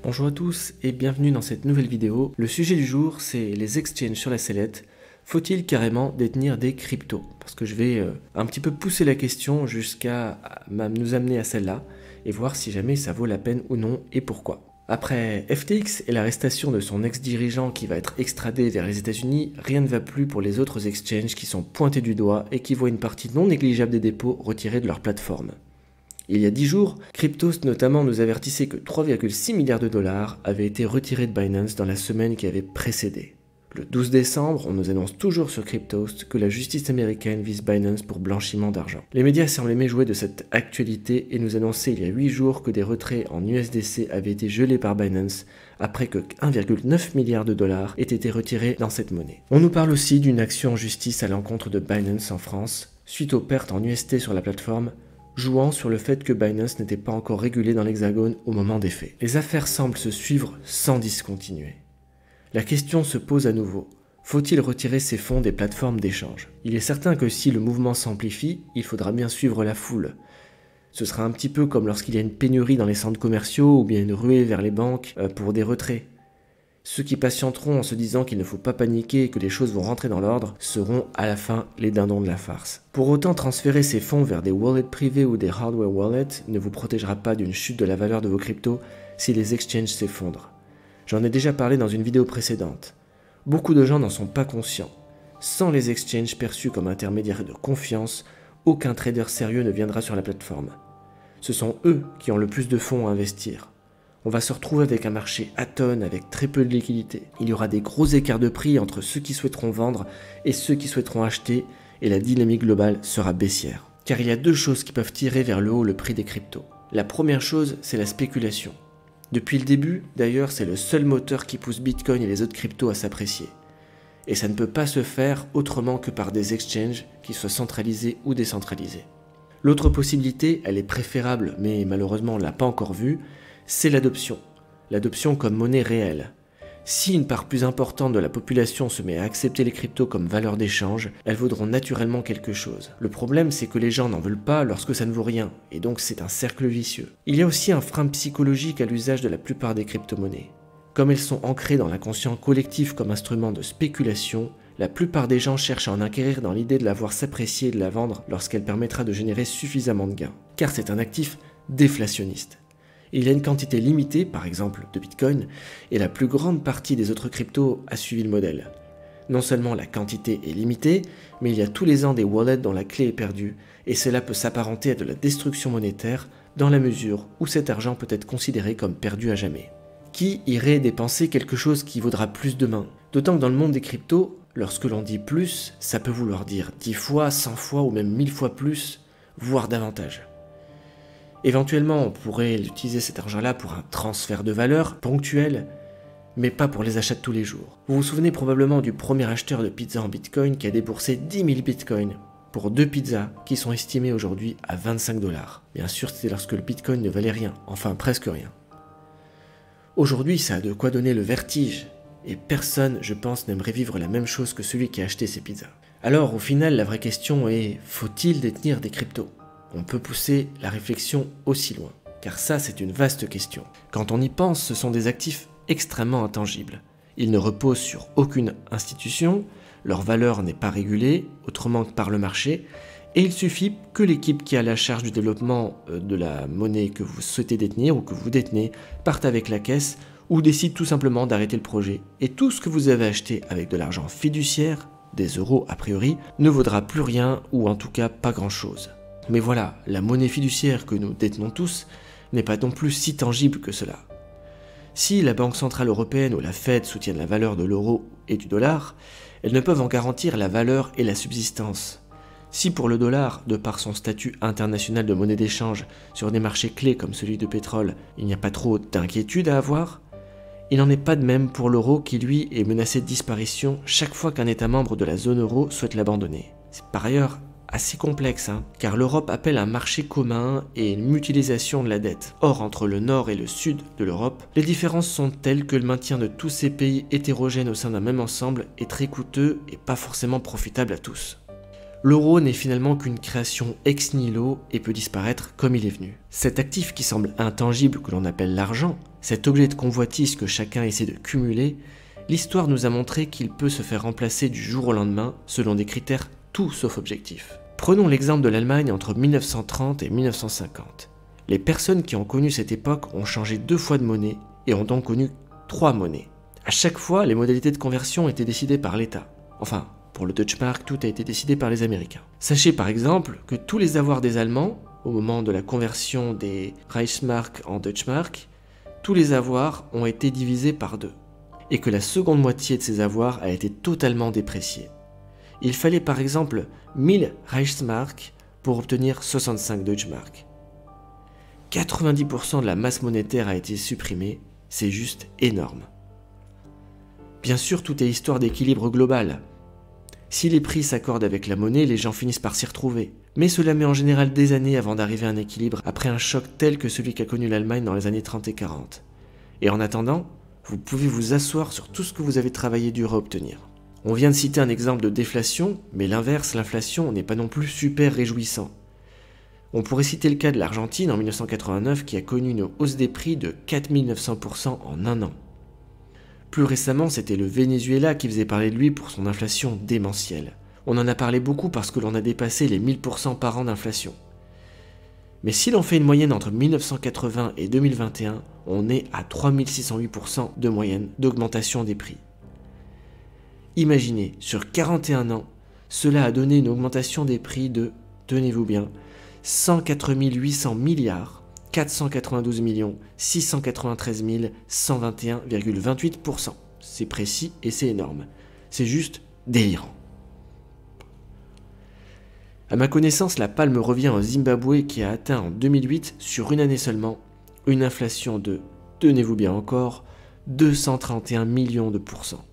Bonjour à tous et bienvenue dans cette nouvelle vidéo. Le sujet du jour, c'est les exchanges sur la sellette. Faut-il carrément détenir des cryptos? Parce que je vais un petit peu pousser la question jusqu'à nous amener à celle-là et voir si jamais ça vaut la peine ou non et pourquoi. Après FTX et l'arrestation de son ex-dirigeant qui va être extradé vers les États-Unis, rien ne va plus pour les autres exchanges qui sont pointés du doigt et qui voient une partie non négligeable des dépôts retirés de leur plateforme. Il y a 10 jours, Cryptost notamment nous avertissait que 3,6 milliards de dollars avaient été retirés de Binance dans la semaine qui avait précédé. Le 12 décembre, on nous annonce toujours sur Cryptost que la justice américaine vise Binance pour blanchiment d'argent. Les médias semblent aimer jouer de cette actualité et nous annoncer il y a 8 jours que des retraits en USDC avaient été gelés par Binance après que 1,9 milliard de dollars aient été retirés dans cette monnaie. On nous parle aussi d'une action en justice à l'encontre de Binance en France, suite aux pertes en UST sur la plateforme, jouant sur le fait que Binance n'était pas encore régulé dans l'Hexagone au moment des faits. Les affaires semblent se suivre sans discontinuer. La question se pose à nouveau. Faut-il retirer ces fonds des plateformes d'échange? Il est certain que si le mouvement s'amplifie, il faudra bien suivre la foule. Ce sera un petit peu comme lorsqu'il y a une pénurie dans les centres commerciaux ou bien une ruée vers les banques pour des retraits. Ceux qui patienteront en se disant qu'il ne faut pas paniquer et que les choses vont rentrer dans l'ordre seront à la fin les dindons de la farce. Pour autant, transférer ces fonds vers des wallets privés ou des hardware wallets ne vous protégera pas d'une chute de la valeur de vos cryptos si les exchanges s'effondrent. J'en ai déjà parlé dans une vidéo précédente. Beaucoup de gens n'en sont pas conscients. Sans les exchanges perçus comme intermédiaires de confiance, aucun trader sérieux ne viendra sur la plateforme. Ce sont eux qui ont le plus de fonds à investir. On va se retrouver avec un marché atone avec très peu de liquidité. Il y aura des gros écarts de prix entre ceux qui souhaiteront vendre et ceux qui souhaiteront acheter et la dynamique globale sera baissière. Car il y a deux choses qui peuvent tirer vers le haut le prix des cryptos. La première chose, c'est la spéculation. Depuis le début, d'ailleurs, c'est le seul moteur qui pousse Bitcoin et les autres cryptos à s'apprécier. Et ça ne peut pas se faire autrement que par des exchanges qui soient centralisés ou décentralisés. L'autre possibilité, elle est préférable, mais malheureusement on ne l'a pas encore vue, c'est l'adoption. L'adoption comme monnaie réelle. Si une part plus importante de la population se met à accepter les cryptos comme valeur d'échange, elles vaudront naturellement quelque chose. Le problème, c'est que les gens n'en veulent pas lorsque ça ne vaut rien, et donc c'est un cercle vicieux. Il y a aussi un frein psychologique à l'usage de la plupart des crypto-monnaies. Comme elles sont ancrées dans l'inconscient collectif comme instrument de spéculation, la plupart des gens cherchent à en acquérir dans l'idée de la voir s'apprécier et de la vendre lorsqu'elle permettra de générer suffisamment de gains. Car c'est un actif déflationniste. Il y a une quantité limitée, par exemple, de Bitcoin, et la plus grande partie des autres cryptos a suivi le modèle. Non seulement la quantité est limitée, mais il y a tous les ans des wallets dont la clé est perdue, et cela peut s'apparenter à de la destruction monétaire dans la mesure où cet argent peut être considéré comme perdu à jamais. Qui irait dépenser quelque chose qui vaudra plus demain? D'autant que dans le monde des cryptos, lorsque l'on dit plus, ça peut vouloir dire 10 fois, 100 fois ou même 1000 fois plus, voire davantage. Éventuellement, on pourrait utiliser cet argent-là pour un transfert de valeur ponctuel, mais pas pour les achats de tous les jours. Vous vous souvenez probablement du premier acheteur de pizza en Bitcoin qui a déboursé 10 000 Bitcoins pour 2 pizzas qui sont estimées aujourd'hui à 25 $. Bien sûr, c'était lorsque le Bitcoin ne valait rien, enfin presque rien. Aujourd'hui, ça a de quoi donner le vertige, et personne, je pense, n'aimerait vivre la même chose que celui qui a acheté ces pizzas. Alors, au final, la vraie question est, faut-il détenir des cryptos ? On peut pousser la réflexion aussi loin, car ça c'est une vaste question. Quand on y pense, ce sont des actifs extrêmement intangibles. Ils ne reposent sur aucune institution, leur valeur n'est pas régulée, autrement que par le marché, et il suffit que l'équipe qui a la charge du développement de la monnaie que vous souhaitez détenir ou que vous détenez parte avec la caisse ou décide tout simplement d'arrêter le projet. Et tout ce que vous avez acheté avec de l'argent fiduciaire, des euros a priori, ne vaudra plus rien ou en tout cas pas grand-chose. Mais voilà, la monnaie fiduciaire que nous détenons tous n'est pas non plus si tangible que cela. Si la Banque Centrale Européenne ou la Fed soutiennent la valeur de l'euro et du dollar, elles ne peuvent en garantir la valeur et la subsistance. Si pour le dollar, de par son statut international de monnaie d'échange sur des marchés clés comme celui de pétrole, il n'y a pas trop d'inquiétude à avoir, il n'en est pas de même pour l'euro qui lui est menacé de disparition chaque fois qu'un État membre de la zone euro souhaite l'abandonner. C'est par ailleurs assez complexe, car l'Europe appelle un marché commun et une mutualisation de la dette. Or, entre le nord et le sud de l'Europe, les différences sont telles que le maintien de tous ces pays hétérogènes au sein d'un même ensemble est très coûteux et pas forcément profitable à tous. L'euro n'est finalement qu'une création ex nihilo et peut disparaître comme il est venu. Cet actif qui semble intangible que l'on appelle l'argent, cet objet de convoitise que chacun essaie de cumuler, l'histoire nous a montré qu'il peut se faire remplacer du jour au lendemain selon des critères tout sauf objectifs. Prenons l'exemple de l'Allemagne entre 1930 et 1950. Les personnes qui ont connu cette époque ont changé 2 fois de monnaie et ont donc connu 3 monnaies. À chaque fois, les modalités de conversion étaient décidées par l'État. Enfin, pour le Deutschmark, tout a été décidé par les Américains. Sachez par exemple que tous les avoirs des Allemands, au moment de la conversion des Reichsmark en Deutschmark, tous les avoirs ont été divisés par 2. Et que la seconde moitié de ces avoirs a été totalement dépréciée. Il fallait par exemple 1000 Reichsmark pour obtenir 65 Deutschmark. 90% de la masse monétaire a été supprimée, c'est juste énorme. Bien sûr, tout est histoire d'équilibre global. Si les prix s'accordent avec la monnaie, les gens finissent par s'y retrouver. Mais cela met en général des années avant d'arriver à un équilibre après un choc tel que celui qu'a connu l'Allemagne dans les années 30 et 40. Et en attendant, vous pouvez vous asseoir sur tout ce que vous avez travaillé dur à obtenir. On vient de citer un exemple de déflation, mais l'inverse, l'inflation, n'est pas non plus super réjouissant. On pourrait citer le cas de l'Argentine en 1989 qui a connu une hausse des prix de 4900% en un an. Plus récemment, c'était le Venezuela qui faisait parler de lui pour son inflation démentielle. On en a parlé beaucoup parce que l'on a dépassé les 1000% par an d'inflation. Mais si l'on fait une moyenne entre 1980 et 2021, on est à 3608% de moyenne d'augmentation des prix. Imaginez, sur 41 ans, cela a donné une augmentation des prix de, tenez-vous bien, 104 800 milliards 492 693 121,28%. C'est précis et c'est énorme. C'est juste délirant. À ma connaissance, la palme revient au Zimbabwe qui a atteint en 2008, sur une année seulement, une inflation de, tenez-vous bien encore, 231 millions de pourcents.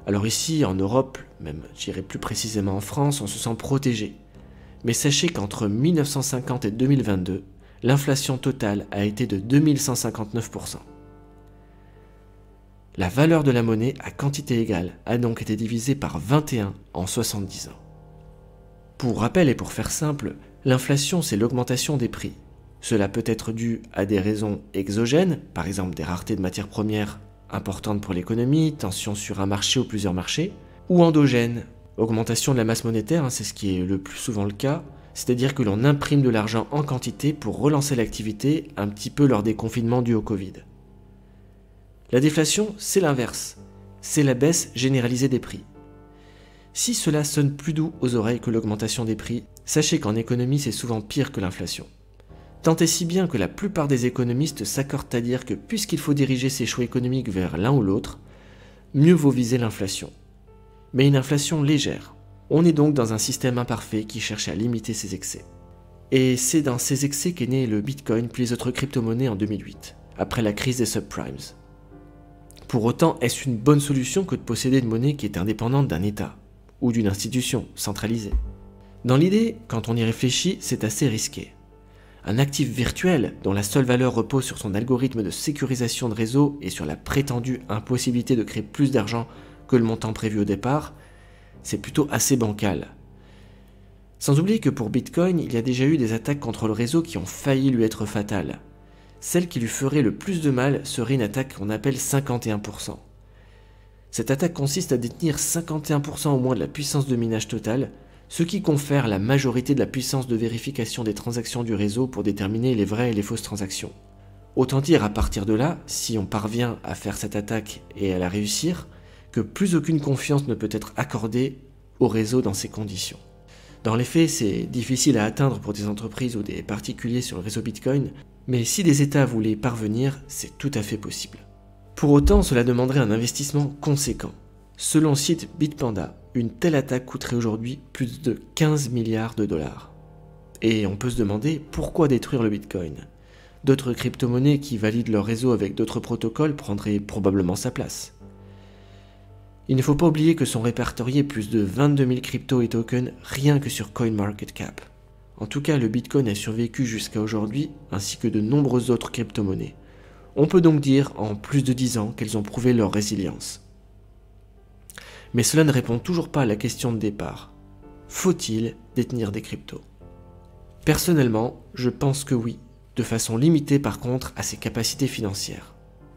Alors ici, en Europe, même j'irai plus précisément en France, on se sent protégé. Mais sachez qu'entre 1950 et 2022, l'inflation totale a été de 2159%. La valeur de la monnaie à quantité égale a donc été divisée par 21 en 70 ans. Pour rappel et pour faire simple, l'inflation c'est l'augmentation des prix. Cela peut être dû à des raisons exogènes, par exemple des raretés de matières premières importantes pour l'économie, tension sur un marché ou plusieurs marchés, ou endogènes, augmentation de la masse monétaire, c'est ce qui est le plus souvent le cas, c'est-à-dire que l'on imprime de l'argent en quantité pour relancer l'activité un petit peu lors des confinements dus au Covid. La déflation, c'est l'inverse, c'est la baisse généralisée des prix. Si cela sonne plus doux aux oreilles que l'augmentation des prix, sachez qu'en économie c'est souvent pire que l'inflation. Tant et si bien que la plupart des économistes s'accordent à dire que puisqu'il faut diriger ses choix économiques vers l'un ou l'autre, mieux vaut viser l'inflation. Mais une inflation légère. On est donc dans un système imparfait qui cherche à limiter ses excès. Et c'est dans ces excès qu'est né le Bitcoin puis les autres crypto-monnaies en 2008, après la crise des subprimes. Pour autant, est-ce une bonne solution que de posséder une monnaie qui est indépendante d'un État ou d'une institution centralisée? Dans l'idée, quand on y réfléchit, c'est assez risqué. Un actif virtuel dont la seule valeur repose sur son algorithme de sécurisation de réseau et sur la prétendue impossibilité de créer plus d'argent que le montant prévu au départ, c'est plutôt assez bancal. Sans oublier que pour Bitcoin, il y a déjà eu des attaques contre le réseau qui ont failli lui être fatales. Celle qui lui ferait le plus de mal serait une attaque qu'on appelle 51%. Cette attaque consiste à détenir 51% au moins de la puissance de minage totale, ce qui confère la majorité de la puissance de vérification des transactions du réseau pour déterminer les vraies et les fausses transactions. Autant dire à partir de là, si on parvient à faire cette attaque et à la réussir, que plus aucune confiance ne peut être accordée au réseau dans ces conditions. Dans les faits, c'est difficile à atteindre pour des entreprises ou des particuliers sur le réseau Bitcoin, mais si des États voulaient y parvenir, c'est tout à fait possible. Pour autant, cela demanderait un investissement conséquent. Selon le site Bitpanda, une telle attaque coûterait aujourd'hui plus de 15 milliards de dollars. Et on peut se demander pourquoi détruire le Bitcoin. D'autres crypto-monnaies qui valident leur réseau avec d'autres protocoles prendraient probablement sa place. Il ne faut pas oublier que sont répertoriés plus de 22 000 cryptos et tokens rien que sur CoinMarketCap. En tout cas, le Bitcoin a survécu jusqu'à aujourd'hui, ainsi que de nombreuses autres crypto-monnaies. On peut donc dire, en plus de 10 ans, qu'elles ont prouvé leur résilience. Mais cela ne répond toujours pas à la question de départ. faut-il détenir des cryptos? Personnellement, je pense que oui, de façon limitée par contre à ses capacités financières.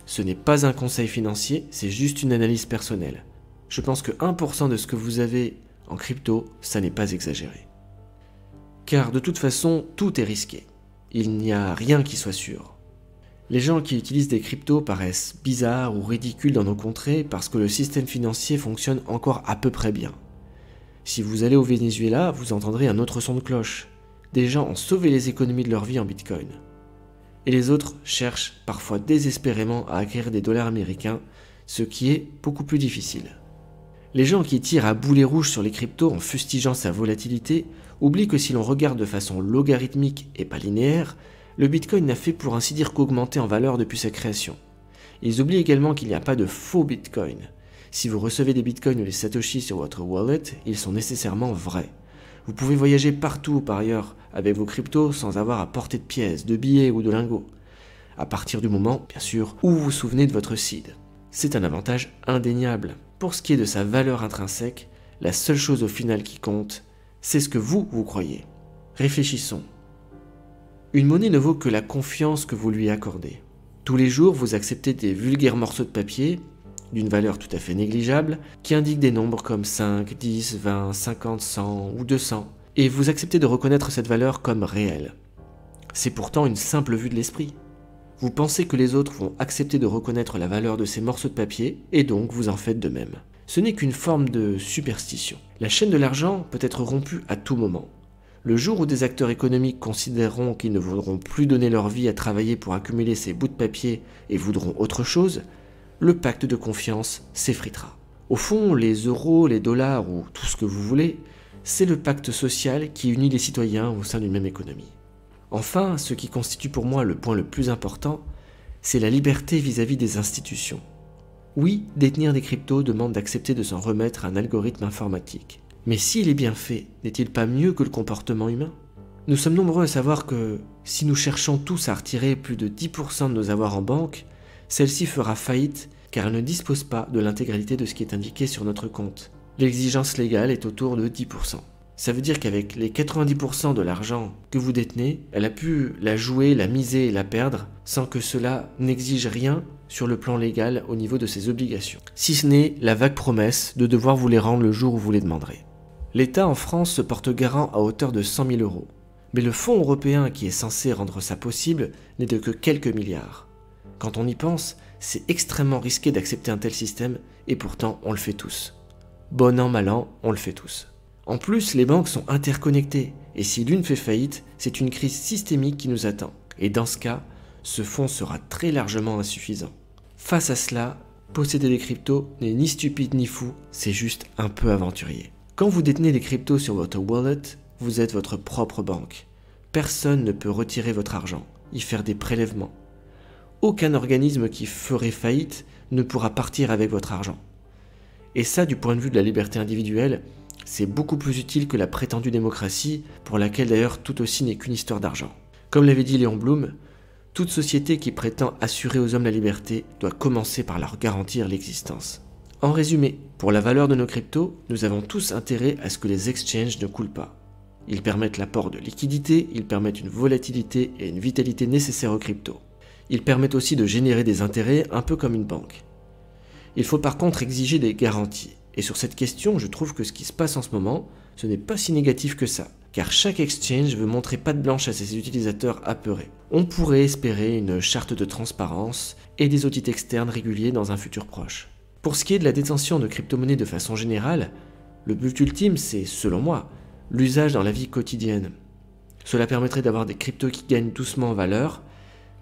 Ce n'est pas un conseil financier, c'est juste une analyse personnelle. Je pense que 1% de ce que vous avez en crypto, ça n'est pas exagéré. Car de toute façon, tout est risqué. Il n'y a rien qui soit sûr. Les gens qui utilisent des cryptos paraissent bizarres ou ridicules dans nos contrées parce que le système financier fonctionne encore à peu près bien. Si vous allez au Venezuela, vous entendrez un autre son de cloche. Des gens ont sauvé les économies de leur vie en Bitcoin. Et les autres cherchent parfois désespérément à acquérir des dollars américains, ce qui est beaucoup plus difficile. Les gens qui tirent à boulet rouge sur les cryptos en fustigeant sa volatilité oublient que si l'on regarde de façon logarithmique et pas linéaire, le Bitcoin n'a fait pour ainsi dire qu'augmenter en valeur depuis sa création. Ils oublient également qu'il n'y a pas de faux Bitcoin. Si vous recevez des Bitcoins ou des Satoshi sur votre wallet, ils sont nécessairement vrais. Vous pouvez voyager partout par ailleurs avec vos cryptos sans avoir à porter de pièces, de billets ou de lingots. À partir du moment, bien sûr, où vous vous souvenez de votre seed. C'est un avantage indéniable. Pour ce qui est de sa valeur intrinsèque, la seule chose au final qui compte, c'est ce que vous croyez. Réfléchissons. Une monnaie ne vaut que la confiance que vous lui accordez. Tous les jours, vous acceptez des vulgaires morceaux de papier, d'une valeur tout à fait négligeable, qui indiquent des nombres comme 5, 10, 20, 50, 100 ou 200, et vous acceptez de reconnaître cette valeur comme réelle. C'est pourtant une simple vue de l'esprit. Vous pensez que les autres vont accepter de reconnaître la valeur de ces morceaux de papier, et donc vous en faites de même. Ce n'est qu'une forme de superstition. La chaîne de l'argent peut être rompue à tout moment. Le jour où des acteurs économiques considéreront qu'ils ne voudront plus donner leur vie à travailler pour accumuler ces bouts de papier et voudront autre chose, le pacte de confiance s'effritera. Au fond, les euros, les dollars ou tout ce que vous voulez, c'est le pacte social qui unit les citoyens au sein d'une même économie. Enfin, ce qui constitue pour moi le point le plus important, c'est la liberté vis-à-vis des institutions. Oui, détenir des cryptos demande d'accepter de s'en remettre à un algorithme informatique. Mais s'il est bien fait, n'est-il pas mieux que le comportement humain? Nous sommes nombreux à savoir que si nous cherchons tous à retirer plus de 10% de nos avoirs en banque, celle-ci fera faillite car elle ne dispose pas de l'intégralité de ce qui est indiqué sur notre compte. L'exigence légale est autour de 10%. Ça veut dire qu'avec les 90% de l'argent que vous détenez, elle a pu la jouer, la miser et la perdre sans que cela n'exige rien sur le plan légal au niveau de ses obligations. Si ce n'est la vague promesse de devoir vous les rendre le jour où vous les demanderez. L'État en France se porte garant à hauteur de 100 000 €. Mais le fonds européen qui est censé rendre ça possible n'est de que quelques milliards. Quand on y pense, c'est extrêmement risqué d'accepter un tel système et pourtant on le fait tous. Bon an, mal an, on le fait tous. En plus, les banques sont interconnectées et si l'une fait faillite, c'est une crise systémique qui nous attend. Et dans ce cas, ce fonds sera très largement insuffisant. Face à cela, posséder des cryptos n'est ni stupide ni fou, c'est juste un peu aventurier. Quand vous détenez des cryptos sur votre wallet, vous êtes votre propre banque. Personne ne peut retirer votre argent, y faire des prélèvements. Aucun organisme qui ferait faillite ne pourra partir avec votre argent. Et ça, du point de vue de la liberté individuelle, c'est beaucoup plus utile que la prétendue démocratie, pour laquelle d'ailleurs tout aussi n'est qu'une histoire d'argent. Comme l'avait dit Léon Blum, toute société qui prétend assurer aux hommes la liberté doit commencer par leur garantir l'existence. En résumé, pour la valeur de nos cryptos, nous avons tous intérêt à ce que les exchanges ne coulent pas. Ils permettent l'apport de liquidités, ils permettent une volatilité et une vitalité nécessaires aux cryptos. Ils permettent aussi de générer des intérêts un peu comme une banque. Il faut par contre exiger des garanties. Et sur cette question, je trouve que ce qui se passe en ce moment, ce n'est pas si négatif que ça. Car chaque exchange veut montrer patte blanche à ses utilisateurs apeurés. On pourrait espérer une charte de transparence et des audits externes réguliers dans un futur proche. Pour ce qui est de la détention de crypto-monnaies de façon générale, le but ultime, c'est, selon moi, l'usage dans la vie quotidienne. Cela permettrait d'avoir des cryptos qui gagnent doucement en valeur,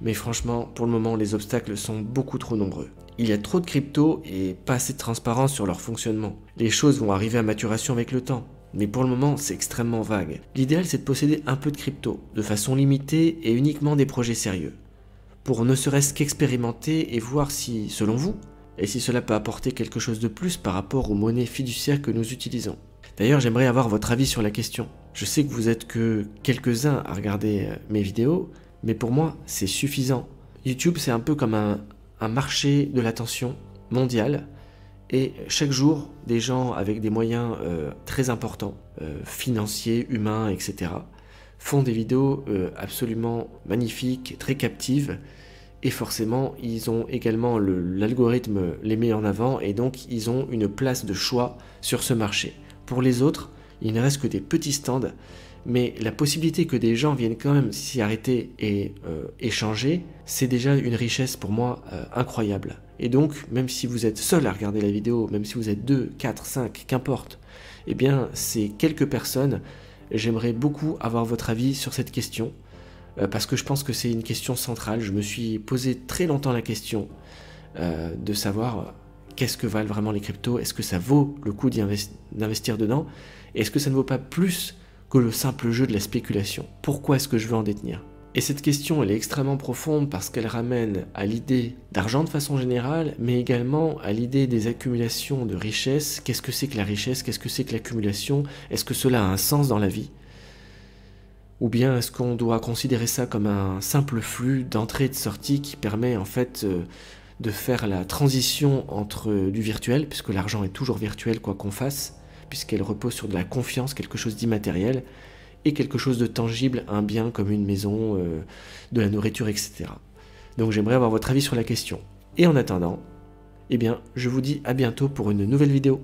mais franchement, pour le moment, les obstacles sont beaucoup trop nombreux. Il y a trop de cryptos et pas assez de transparence sur leur fonctionnement. Les choses vont arriver à maturation avec le temps, mais pour le moment, c'est extrêmement vague. L'idéal, c'est de posséder un peu de crypto, de façon limitée et uniquement des projets sérieux, pour ne serait-ce qu'expérimenter et voir si, selon vous, et si cela peut apporter quelque chose de plus par rapport aux monnaies fiduciaires que nous utilisons. D'ailleurs, j'aimerais avoir votre avis sur la question. Je sais que vous êtes que quelques-uns à regarder mes vidéos, mais pour moi, c'est suffisant. YouTube, c'est un peu comme un marché de l'attention mondial, Et chaque jour, des gens avec des moyens très importants, financiers, humains, etc., font des vidéos absolument magnifiques, très captives, et forcément, ils ont également l'algorithme les met en avant, et donc ils ont une place de choix sur ce marché. Pour les autres, il ne reste que des petits stands, mais la possibilité que des gens viennent quand même s'y arrêter et échanger, c'est déjà une richesse pour moi incroyable. Et donc, même si vous êtes seul à regarder la vidéo, même si vous êtes 2, 4, 5, qu'importe, eh bien, ces quelques personnes, j'aimerais beaucoup avoir votre avis sur cette question, parce que je pense que c'est une question centrale. Je me suis posé très longtemps la question de savoir qu'est-ce que valent vraiment les cryptos, est-ce que ça vaut le coup d'investir dedans, et est-ce que ça ne vaut pas plus que le simple jeu de la spéculation. Pourquoi est-ce que je veux en détenir? Et cette question, elle est extrêmement profonde parce qu'elle ramène à l'idée d'argent de façon générale, mais également à l'idée des accumulations de richesses. Qu'est-ce que c'est que la richesse? Qu'est-ce que c'est que l'accumulation? Est-ce que cela a un sens dans la vie? Ou bien est-ce qu'on doit considérer ça comme un simple flux d'entrée et de sortie qui permet en fait de faire la transition entre du virtuel, puisque l'argent est toujours virtuel quoi qu'on fasse, puisqu'elle repose sur de la confiance, quelque chose d'immatériel, et quelque chose de tangible, un bien comme une maison, de la nourriture, etc. Donc j'aimerais avoir votre avis sur la question. Et en attendant, eh bien, je vous dis à bientôt pour une nouvelle vidéo.